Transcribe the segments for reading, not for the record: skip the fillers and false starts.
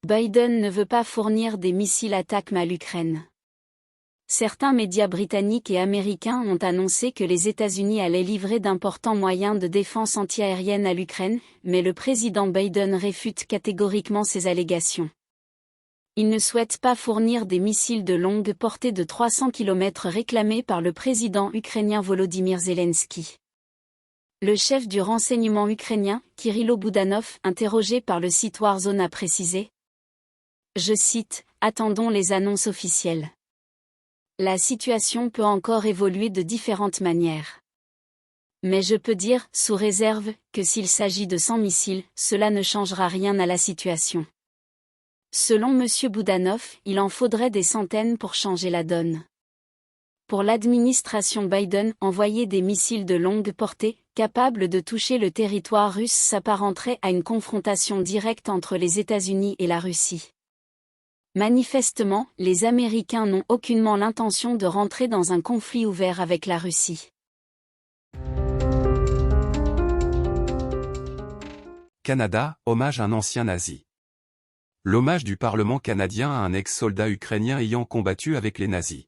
Biden ne veut pas fournir des missiles ATACMS à l'Ukraine. Certains médias britanniques et américains ont annoncé que les États-Unis allaient livrer d'importants moyens de défense antiaérienne à l'Ukraine, mais le président Biden réfute catégoriquement ces allégations. Il ne souhaite pas fournir des missiles de longue portée de 300 km réclamés par le président ukrainien Volodymyr Zelensky. Le chef du renseignement ukrainien, Kyrylo Boudanov, interrogé par le site Warzone, a précisé. Je cite, « Attendons les annonces officielles. La situation peut encore évoluer de différentes manières. Mais je peux dire, sous réserve, que s'il s'agit de 100 missiles, cela ne changera rien à la situation. » Selon M. Boudanov, il en faudrait des centaines pour changer la donne. Pour l'administration Biden, envoyer des missiles de longue portée, capables de toucher le territoire russe, s'apparenterait à une confrontation directe entre les États-Unis et la Russie. Manifestement, les Américains n'ont aucunement l'intention de rentrer dans un conflit ouvert avec la Russie. Canada, hommage à un ancien nazi. L'hommage du Parlement canadien à un ex-soldat ukrainien ayant combattu avec les nazis.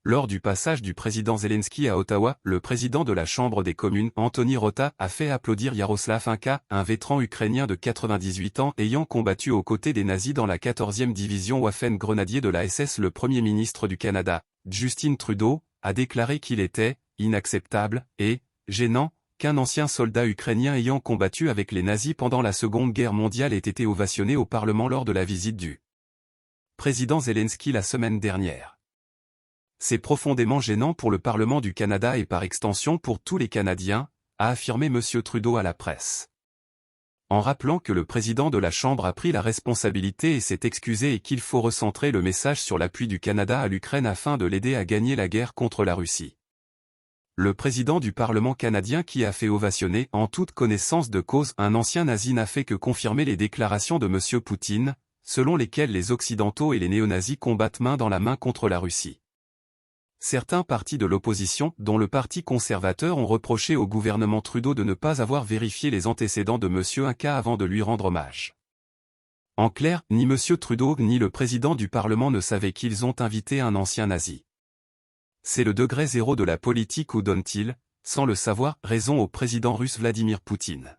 Lors du passage du président Zelensky à Ottawa, le président de la Chambre des communes, Anthony Rota, a fait applaudir Yaroslav Inka, un vétéran ukrainien de 98 ans ayant combattu aux côtés des nazis dans la 14e division Waffen-Grenadier de la SS. Le Premier ministre du Canada, Justin Trudeau, a déclaré qu'il était « inacceptable » et « gênant » qu'un ancien soldat ukrainien ayant combattu avec les nazis pendant la Seconde Guerre mondiale ait été ovationné au Parlement lors de la visite du président Zelensky la semaine dernière. C'est profondément gênant pour le Parlement du Canada et par extension pour tous les Canadiens, a affirmé M. Trudeau à la presse. En rappelant que le président de la Chambre a pris la responsabilité et s'est excusé et qu'il faut recentrer le message sur l'appui du Canada à l'Ukraine afin de l'aider à gagner la guerre contre la Russie. Le président du Parlement canadien qui a fait ovationner, en toute connaissance de cause, un ancien nazi n'a fait que confirmer les déclarations de M. Poutine, selon lesquelles les Occidentaux et les néo-nazis combattent main dans la main contre la Russie. Certains partis de l'opposition, dont le Parti conservateur, ont reproché au gouvernement Trudeau de ne pas avoir vérifié les antécédents de M. Inka avant de lui rendre hommage. En clair, ni M. Trudeau ni le président du Parlement ne savaient qu'ils ont invité un ancien nazi. C'est le degré zéro de la politique, ou donne-t-il, sans le savoir, raison au président russe Vladimir Poutine.